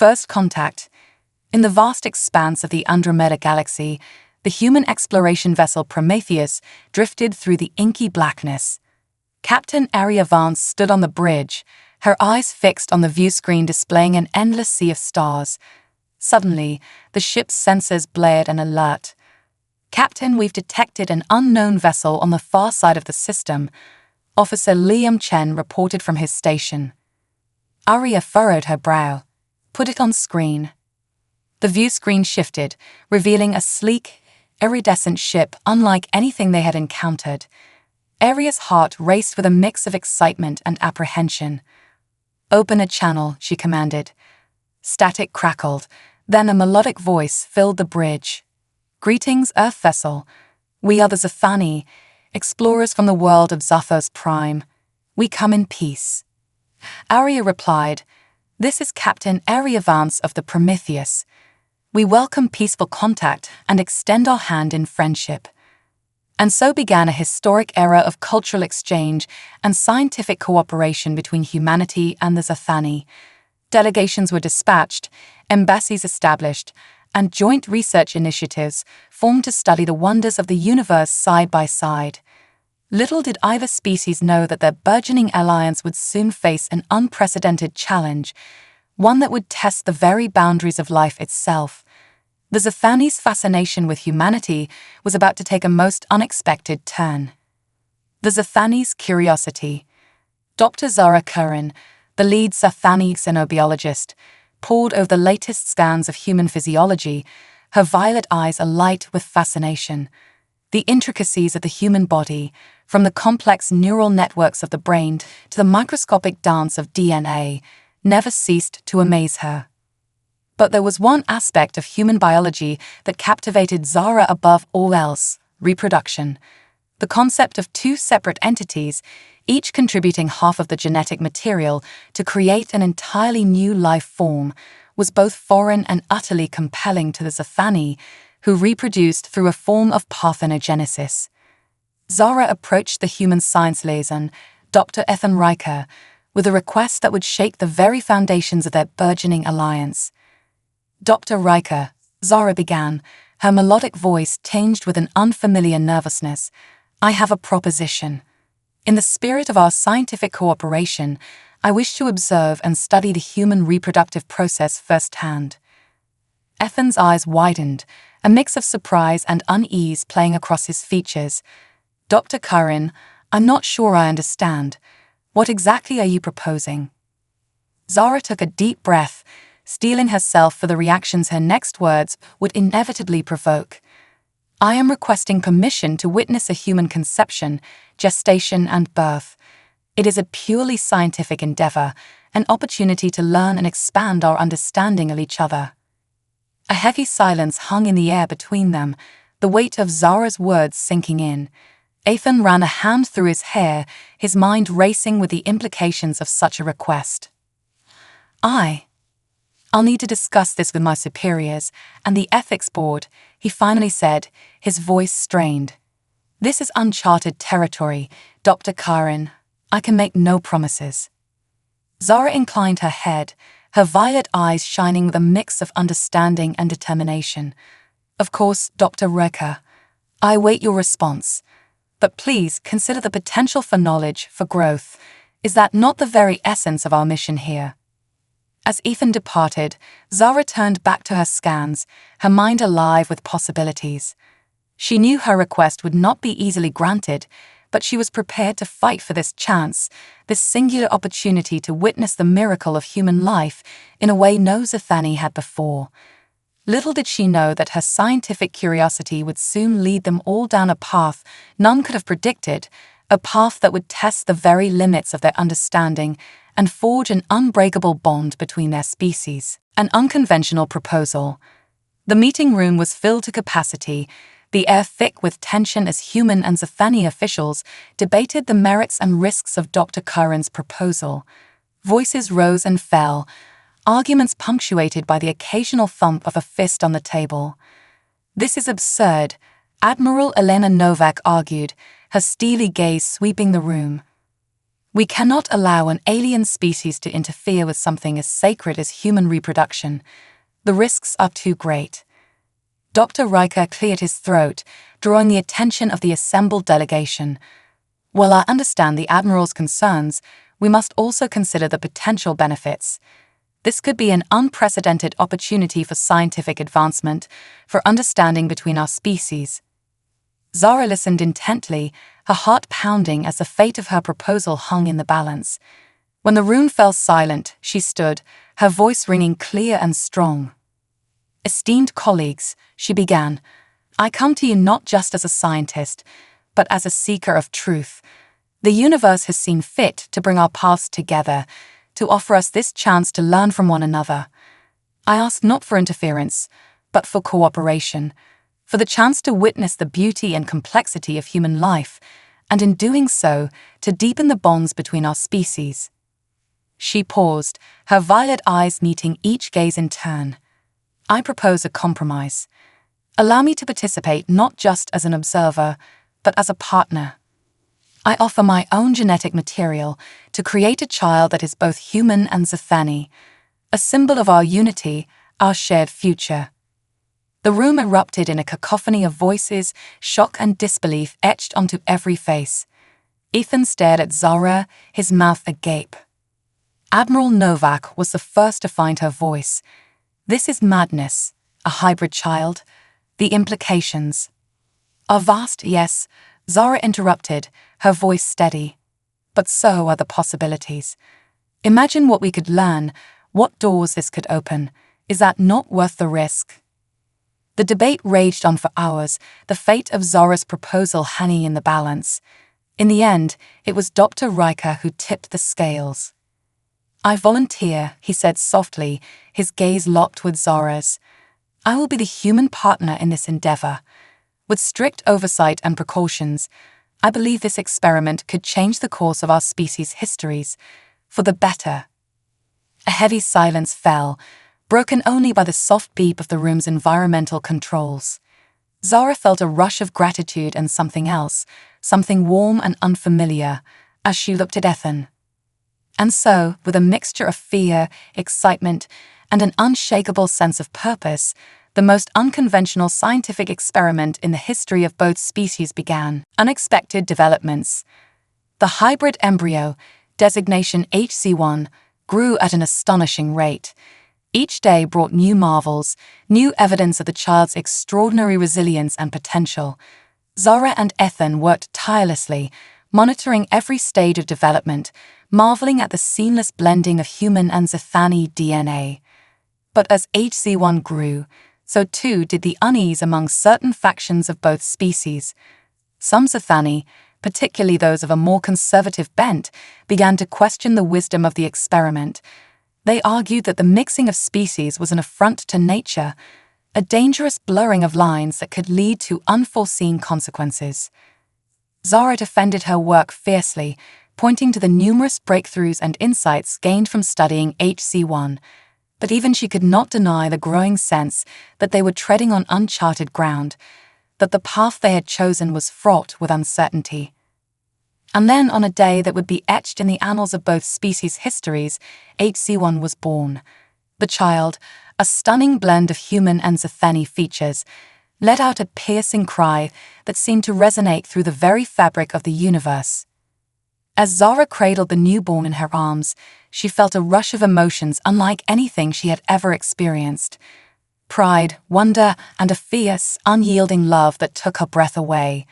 First contact. In the vast expanse of the Andromeda Galaxy, the human exploration vessel Prometheus drifted through the inky blackness. Captain Aria Vance stood on the bridge, her eyes fixed on the viewscreen displaying an endless sea of stars. Suddenly, the ship's sensors blared an alert. "Captain, we've detected an unknown vessel on the far side of the system," Officer Liam Chen reported from his station. Aria furrowed her brow. "Put it on screen." The viewscreen shifted, revealing a sleek, iridescent ship unlike anything they had encountered. Aria's heart raced with a mix of excitement and apprehension. "Open a channel," she commanded. Static crackled, then a melodic voice filled the bridge. "Greetings, Earth vessel. We are the Zathani, explorers from the world of Zathos Prime. We come in peace." Aria replied, "This is Captain Aria Vance of the Prometheus. We welcome peaceful contact and extend our hand in friendship." And so began a historic era of cultural exchange and scientific cooperation between humanity and the Zathani. Delegations were dispatched, embassies established, and joint research initiatives formed to study the wonders of the universe side by side. Little did either species know that their burgeoning alliance would soon face an unprecedented challenge, one that would test the very boundaries of life itself. The Zathani's fascination with humanity was about to take a most unexpected turn. The Zathani's curiosity. Dr. Zara Curran, the lead Zathani xenobiologist, pored over the latest scans of human physiology, her violet eyes alight with fascination. The intricacies of the human body, from the complex neural networks of the brain to the microscopic dance of DNA, never ceased to amaze her. But there was one aspect of human biology that captivated Zara above all else: reproduction. The concept of two separate entities, each contributing half of the genetic material to create an entirely new life form, was both foreign and utterly compelling to the Zathani, who reproduced through a form of parthenogenesis. Zara approached the human science liaison, Dr. Ethan Riker, with a request that would shake the very foundations of their burgeoning alliance. "Dr. Riker," Zara began, her melodic voice tinged with an unfamiliar nervousness, "I have a proposition. In the spirit of our scientific cooperation, I wish to observe and study the human reproductive process firsthand." Ethan's eyes widened, a mix of surprise and unease playing across his features. "Dr. Curran, I'm not sure I understand. What exactly are you proposing?" Zara took a deep breath, steeling herself for the reactions her next words would inevitably provoke. "I am requesting permission to witness a human conception, gestation, and birth. It is a purely scientific endeavor, an opportunity to learn and expand our understanding of each other." A heavy silence hung in the air between them, the weight of Zara's words sinking in. Ethan ran a hand through his hair, his mind racing with the implications of such a request. I'll need to discuss this with my superiors and the ethics board," he finally said, his voice strained. "This is uncharted territory, Dr. Curran. I can make no promises." Zara inclined her head, her violet eyes shining with a mix of understanding and determination. "Of course, Dr. Riker. I await your response. But please consider the potential for knowledge, for growth. Is that not the very essence of our mission here?" As Ethan departed, Zara turned back to her scans, her mind alive with possibilities. She knew her request would not be easily granted, but she was prepared to fight for this chance, this singular opportunity to witness the miracle of human life in a way no Zathani had before. Little did she know that her scientific curiosity would soon lead them all down a path none could have predicted, a path that would test the very limits of their understanding and forge an unbreakable bond between their species. An unconventional proposal. The meeting room was filled to capacity, the air thick with tension as human and Zathani officials debated the merits and risks of Dr. Curran's proposal. Voices rose and fell, arguments punctuated by the occasional thump of a fist on the table. "This is absurd," Admiral Elena Novak argued, her steely gaze sweeping the room. We cannot allow an alien species to interfere with something as sacred as human reproduction. The risks are too great. Dr. Riker cleared his throat, drawing the attention of the assembled delegation. While I understand the Admiral's concerns, we must also consider the potential benefits. This could be an unprecedented opportunity for scientific advancement, for understanding between our species. Zara listened intently, her heart pounding as the fate of her proposal hung in the balance. When the room fell silent, she stood, her voice ringing clear and strong. "Esteemed colleagues," she began, "I come to you not just as a scientist, but as a seeker of truth. The universe has seen fit to bring our paths together, to offer us this chance to learn from one another. I ask not for interference, but for cooperation, for the chance to witness the beauty and complexity of human life, and in doing so, to deepen the bonds between our species." She paused, her violet eyes meeting each gaze in turn. "I propose a compromise. Allow me to participate not just as an observer, but as a partner. I offer my own genetic material to create a child that is both human and Zathani, a symbol of our unity, our shared future." The room erupted in a cacophony of voices, shock and disbelief etched onto every face. Ethan stared at Zara, his mouth agape. Admiral Novak was the first to find her voice. "This is madness, a hybrid child. The implications are vast." "Yes," Zara interrupted, her voice steady. "But so are the possibilities. Imagine what we could learn, what doors this could open. Is that not worth the risk?" The debate raged on for hours, the fate of Zara's proposal hanging in the balance. In the end, it was Dr. Riker who tipped the scales. "I volunteer," he said softly, his gaze locked with Zara's. "I will be the human partner in this endeavor. With strict oversight and precautions, I believe this experiment could change the course of our species' histories, for the better." A heavy silence fell, broken only by the soft beep of the room's environmental controls. Zara felt a rush of gratitude and something else, something warm and unfamiliar, as she looked at Ethan. And so, with a mixture of fear, excitement, and an unshakable sense of purpose, the most unconventional scientific experiment in the history of both species began. Unexpected developments. The hybrid embryo, designation HC1, grew at an astonishing rate. Each day brought new marvels, new evidence of the child's extraordinary resilience and potential. Zara and Ethan worked tirelessly, monitoring every stage of development, marveling at the seamless blending of human and Zathani DNA. But as HC1 grew, so too did the unease among certain factions of both species. Some Zathani, particularly those of a more conservative bent, began to question the wisdom of the experiment. They argued that the mixing of species was an affront to nature, a dangerous blurring of lines that could lead to unforeseen consequences. Zara defended her work fiercely, pointing to the numerous breakthroughs and insights gained from studying HC1, but even she could not deny the growing sense that they were treading on uncharted ground, that the path they had chosen was fraught with uncertainty. And then, on a day that would be etched in the annals of both species' histories, HC1 was born. The child, a stunning blend of human and Zathani features, let out a piercing cry that seemed to resonate through the very fabric of the universe. As Zara cradled the newborn in her arms, she felt a rush of emotions unlike anything she had ever experienced. Pride, wonder, and a fierce, unyielding love that took her breath away.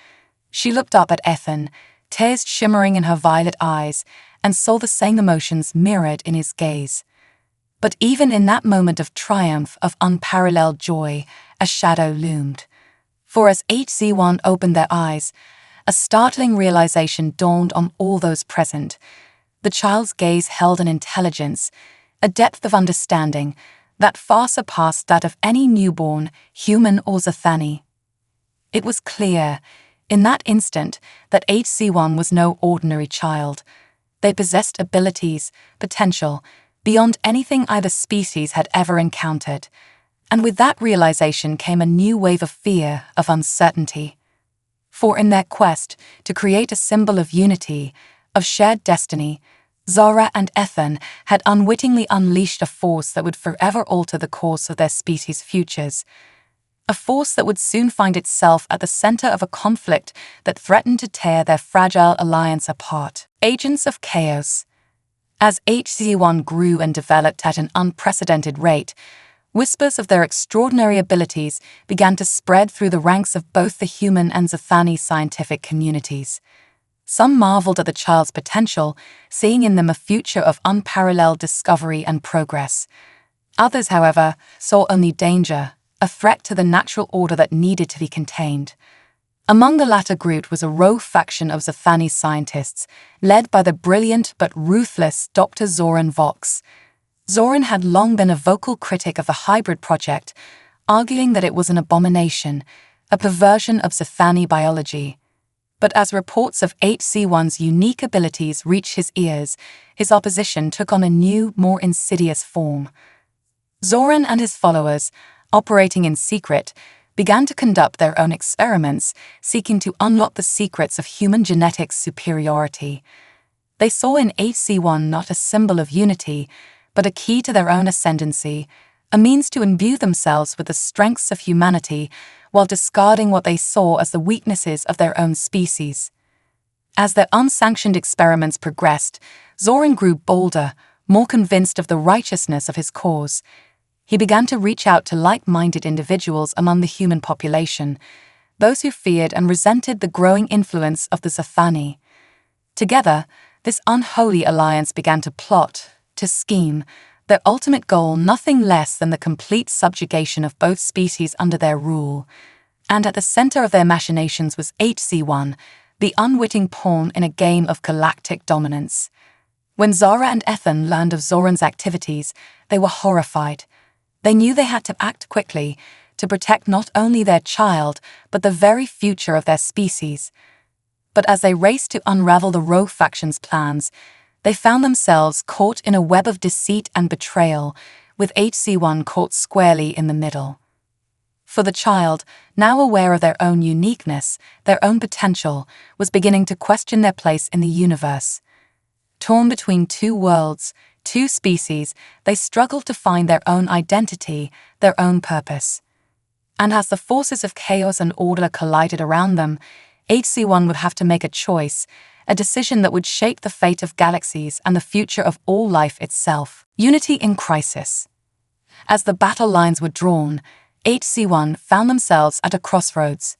She looked up at Ethan, tears shimmering in her violet eyes, and saw the same emotions mirrored in his gaze. But even in that moment of triumph, of unparalleled joy, a shadow loomed. For as HC1 opened their eyes, a startling realization dawned on all those present. The child's gaze held an intelligence, a depth of understanding, that far surpassed that of any newborn, human or Zathani. It was clear, in that instant, that HC1 was no ordinary child. They possessed abilities, potential, beyond anything either species had ever encountered. And with that realization came a new wave of fear, of uncertainty. For in their quest to create a symbol of unity, of shared destiny, Zara and Ethan had unwittingly unleashed a force that would forever alter the course of their species' futures. A force that would soon find itself at the center of a conflict that threatened to tear their fragile alliance apart. Agents of chaos. As HFY grew and developed at an unprecedented rate, whispers of their extraordinary abilities began to spread through the ranks of both the human and Zathani scientific communities. Some marveled at the child's potential, seeing in them a future of unparalleled discovery and progress. Others, however, saw only danger, a threat to the natural order that needed to be contained. Among the latter group was a rogue faction of Zathani scientists, led by the brilliant but ruthless Dr. Zoran Vox. Zoran had long been a vocal critic of the hybrid project, arguing that it was an abomination, a perversion of Zathani biology. But as reports of HFY's unique abilities reached his ears, his opposition took on a new, more insidious form. Zoran and his followers, operating in secret, began to conduct their own experiments, seeking to unlock the secrets of human genetics superiority. They saw in HFY not a symbol of unity, but a key to their own ascendancy, a means to imbue themselves with the strengths of humanity while discarding what they saw as the weaknesses of their own species. As their unsanctioned experiments progressed, Zoran grew bolder, more convinced of the righteousness of his cause. He began to reach out to like-minded individuals among the human population, those who feared and resented the growing influence of the Zathani. Together, this unholy alliance began to plot, to scheme, their ultimate goal nothing less than the complete subjugation of both species under their rule. And at the center of their machinations was HFY, the unwitting pawn in a game of galactic dominance. When Zara and Ethan learned of Zoran's activities, they were horrified. They knew they had to act quickly to protect not only their child, but the very future of their species. But as they raced to unravel the rogue faction's plans, they found themselves caught in a web of deceit and betrayal, with HFY caught squarely in the middle. For the child, now aware of their own uniqueness, their own potential, was beginning to question their place in the universe. Torn between two worlds, two species, they struggled to find their own identity, their own purpose. And as the forces of chaos and order collided around them, HFY would have to make a choice, a decision that would shape the fate of galaxies and the future of all life itself. Unity in crisis. As the battle lines were drawn, HFY found themselves at a crossroads.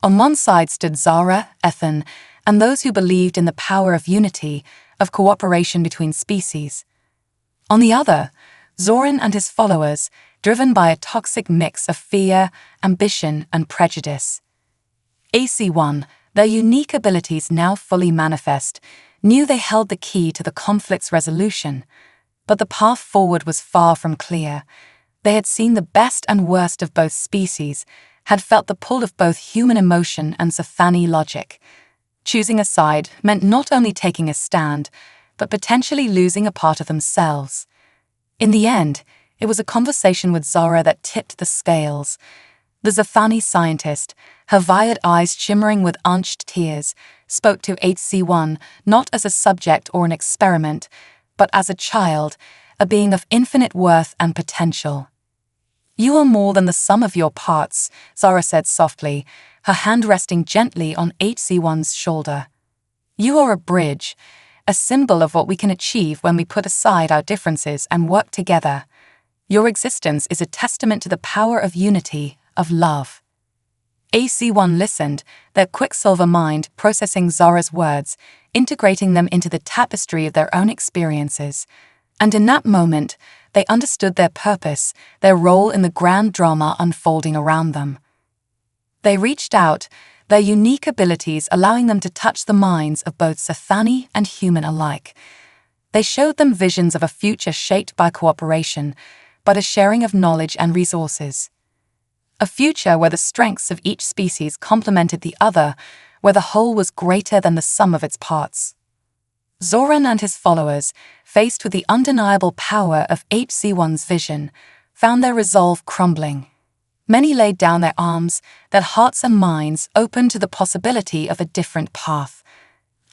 On one side stood Zara, Ethan, and those who believed in the power of unity, of cooperation between species. On the other, Zoran and his followers, driven by a toxic mix of fear, ambition, and prejudice. HFY, their unique abilities now fully manifest, knew they held the key to the conflict's resolution. But the path forward was far from clear. They had seen the best and worst of both species, had felt the pull of both human emotion and Zathani logic. Choosing a side meant not only taking a stand, but potentially losing a part of themselves. In the end, it was a conversation with Zara that tipped the scales. The Zathani scientist, her violet eyes shimmering with unshed tears, spoke to HFY not as a subject or an experiment, but as a child, a being of infinite worth and potential. "You are more than the sum of your parts," Zara said softly, her hand resting gently on HFY's shoulder. "You are a bridge, a symbol of what we can achieve when we put aside our differences and work together. Your existence is a testament to the power of unity, of love." HFY listened, their quicksilver mind processing Zara's words, integrating them into the tapestry of their own experiences. And in that moment, they understood their purpose, their role in the grand drama unfolding around them. They reached out, their unique abilities allowing them to touch the minds of both Zathani and human alike. They showed them visions of a future shaped by cooperation, but a sharing of knowledge and resources. A future where the strengths of each species complemented the other, where the whole was greater than the sum of its parts. Zoran and his followers, faced with the undeniable power of HFY's vision, found their resolve crumbling. Many laid down their arms, their hearts and minds open to the possibility of a different path.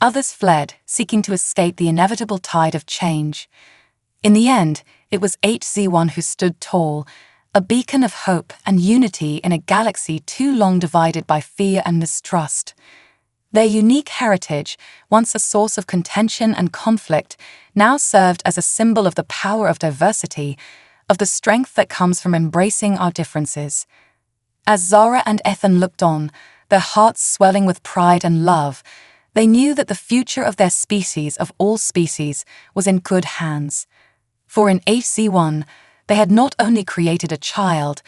Others fled, seeking to escape the inevitable tide of change. In the end, it was HZ1 who stood tall, a beacon of hope and unity in a galaxy too long divided by fear and mistrust. Their unique heritage, once a source of contention and conflict, now served as a symbol of the power of diversity, of the strength that comes from embracing our differences. As Zara and Ethan looked on, their hearts swelling with pride and love, they knew that the future of their species, of all species, was in good hands. For in HC1, they had not only created a child,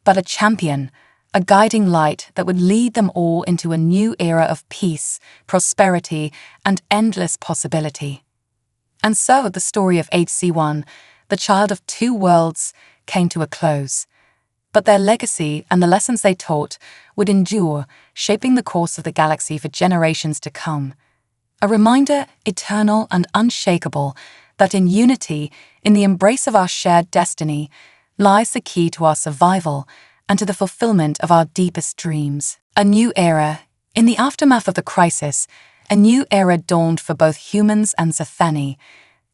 but a champion, a guiding light that would lead them all into a new era of peace, prosperity, and endless possibility. And so the story of HC1, the child of two worlds, came to a close. But their legacy and the lessons they taught would endure, shaping the course of the galaxy for generations to come. A reminder, eternal and unshakable, that in unity, in the embrace of our shared destiny, lies the key to our survival and to the fulfillment of our deepest dreams. A new era. In the aftermath of the crisis, a new era dawned for both humans and Zathani.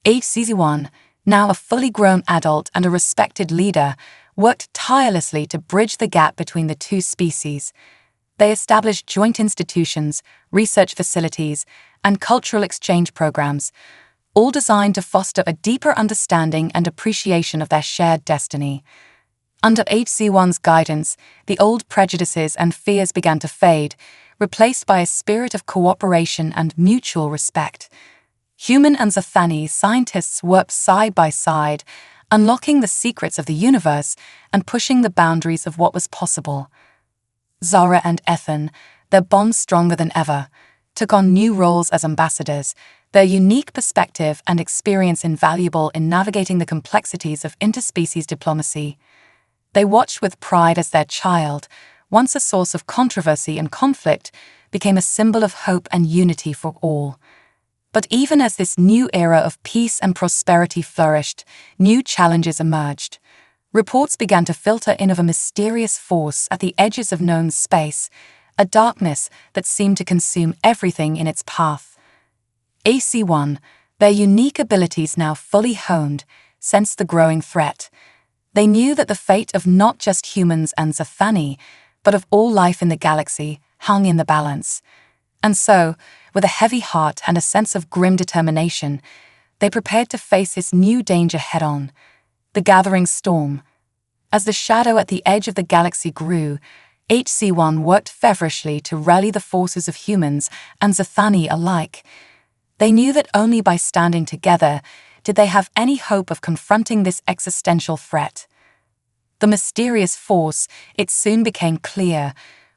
HC1, now a fully grown adult and a respected leader, worked tirelessly to bridge the gap between the two species. They established joint institutions, research facilities, and cultural exchange programs, all designed to foster a deeper understanding and appreciation of their shared destiny. Under HC1's guidance, the old prejudices and fears began to fade, replaced by a spirit of cooperation and mutual respect. Human and Zathani scientists worked side by side, unlocking the secrets of the universe and pushing the boundaries of what was possible. Zara and Ethan, their bond stronger than ever, took on new roles as ambassadors, their unique perspective and experience invaluable in navigating the complexities of interspecies diplomacy. They watched with pride as their child, once a source of controversy and conflict, became a symbol of hope and unity for all. But even as this new era of peace and prosperity flourished, new challenges emerged. Reports began to filter in of a mysterious force at the edges of known space, a darkness that seemed to consume everything in its path. AC1, their unique abilities now fully honed, sensed the growing threat. They knew that the fate of not just humans and Zathani, but of all life in the galaxy, hung in the balance. And so, with a heavy heart and a sense of grim determination, they prepared to face this new danger head-on, the gathering storm. As the shadow at the edge of the galaxy grew, HC1 worked feverishly to rally the forces of humans and Zathani alike. They knew that only by standing together did they have any hope of confronting this existential threat. The mysterious force, it soon became clear,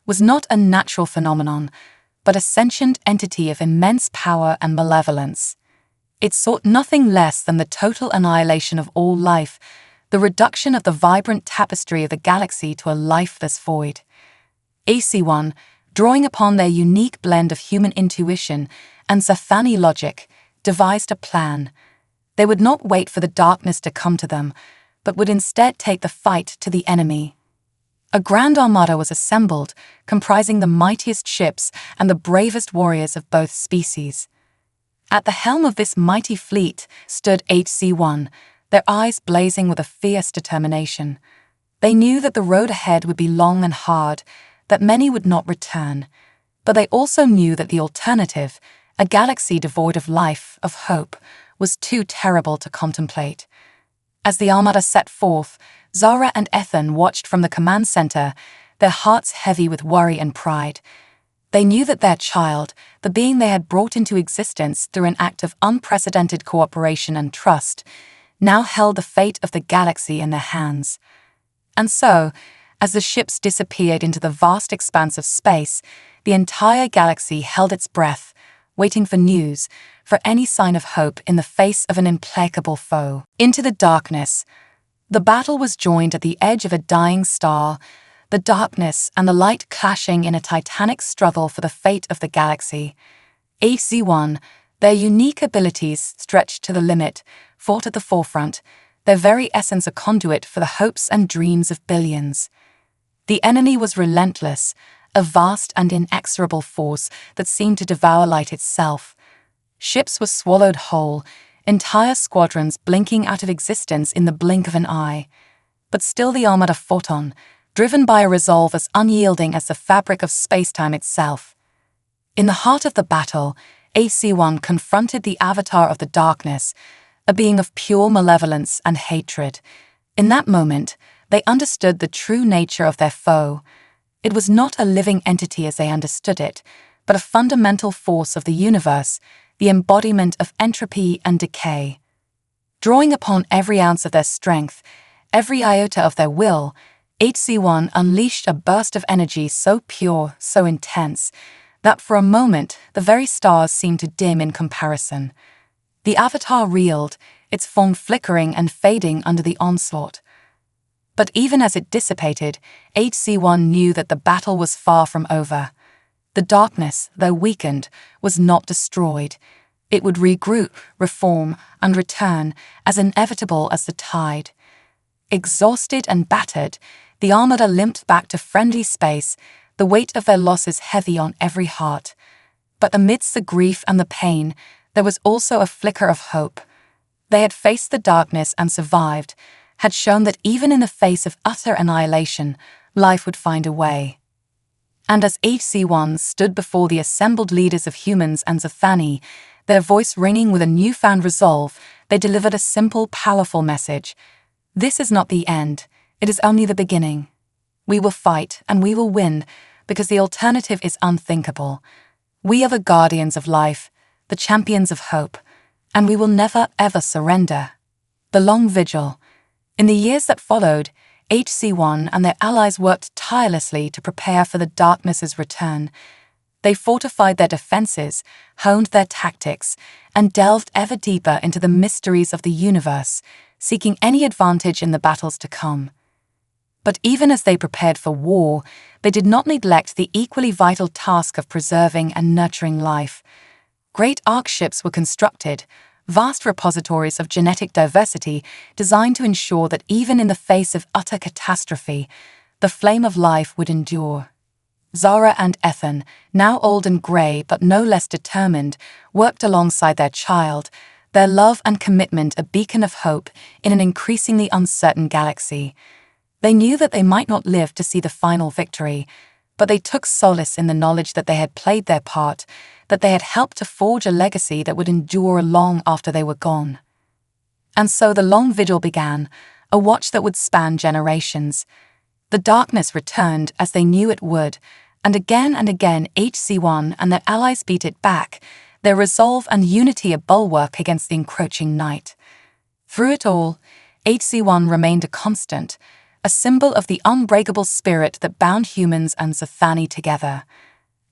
was not a natural phenomenon, but a sentient entity of immense power and malevolence. It sought nothing less than the total annihilation of all life, the reduction of the vibrant tapestry of the galaxy to a lifeless void. AC1, drawing upon their unique blend of human intuition and Zathani logic, devised a plan. They would not wait for the darkness to come to them, but would instead take the fight to the enemy. A grand armada was assembled, comprising the mightiest ships and the bravest warriors of both species. At the helm of this mighty fleet stood HC1, their eyes blazing with a fierce determination. They knew that the road ahead would be long and hard, that many would not return, but they also knew that the alternative, a galaxy devoid of life, of hope, was too terrible to contemplate. As the armada set forth, Zara and Ethan watched from the command center, their hearts heavy with worry and pride. They knew that their child, the being they had brought into existence through an act of unprecedented cooperation and trust, now held the fate of the galaxy in their hands. And so, as the ships disappeared into the vast expanse of space, the entire galaxy held its breath, waiting for news, for any sign of hope in the face of an implacable foe. Into the darkness. The battle was joined at the edge of a dying star, the darkness and the light clashing in a titanic struggle for the fate of the galaxy. AC1, their unique abilities stretched to the limit, fought at the forefront, their very essence a conduit for the hopes and dreams of billions. The enemy was relentless, a vast and inexorable force that seemed to devour light itself, Ships were swallowed whole, entire squadrons blinking out of existence in the blink of an eye. But still the Armada fought on, driven by a resolve as unyielding as the fabric of space-time itself. In the heart of the battle, HC-1 confronted the Avatar of the Darkness, a being of pure malevolence and hatred. In that moment, they understood the true nature of their foe. It was not a living entity as they understood it, but a fundamental force of the universe, the embodiment of entropy and decay. Drawing upon every ounce of their strength, every iota of their will, HC-1 unleashed a burst of energy so pure, so intense, that for a moment the very stars seemed to dim in comparison. The Avatar reeled, its form flickering and fading under the onslaught. But even as it dissipated, HC-1 knew that the battle was far from over. The darkness, though weakened, was not destroyed. It would regroup, reform, and return, as inevitable as the tide. Exhausted and battered, the Armada limped back to friendly space, the weight of their losses heavy on every heart. But amidst the grief and the pain, there was also a flicker of hope. They had faced the darkness and survived, had shown that even in the face of utter annihilation, life would find a way. And as HC-1 stood before the assembled leaders of humans and Zathani, their voice ringing with a newfound resolve, they delivered a simple, powerful message. This is not the end. It is only the beginning. We will fight, and we will win, because the alternative is unthinkable. We are the guardians of life, the champions of hope, and we will never, ever surrender. The long vigil. In the years that followed, HC-1 and their allies worked tirelessly to prepare for the darkness's return. They fortified their defenses, honed their tactics, and delved ever deeper into the mysteries of the universe, seeking any advantage in the battles to come. But even as they prepared for war, they did not neglect the equally vital task of preserving and nurturing life. Great ark ships were constructed, vast repositories of genetic diversity designed to ensure that even in the face of utter catastrophe, the flame of life would endure. Zara and Ethan, now old and grey but no less determined, worked alongside their child, their love and commitment a beacon of hope in an increasingly uncertain galaxy. They knew that they might not live to see the final victory, but they took solace in the knowledge that they had played their part, that they had helped to forge a legacy that would endure long after they were gone. And so the long vigil began, a watch that would span generations. The darkness returned as they knew it would, and again HC-1 and their allies beat it back, their resolve and unity a bulwark against the encroaching night. Through it all, HC-1 remained a constant, a symbol of the unbreakable spirit that bound humans and Zathani together.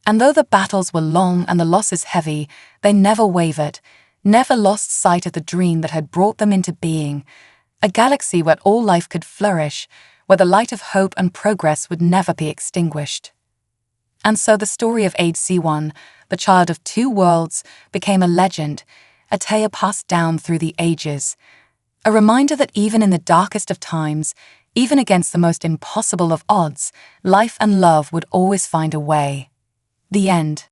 And though the battles were long and the losses heavy, they never wavered, never lost sight of the dream that had brought them into being, a galaxy where all life could flourish, where the light of hope and progress would never be extinguished. And so the story of HC-1, the child of two worlds, became a legend, a tale passed down through the ages, a reminder that even in the darkest of times, even against the most impossible of odds, life and love would always find a way. The end.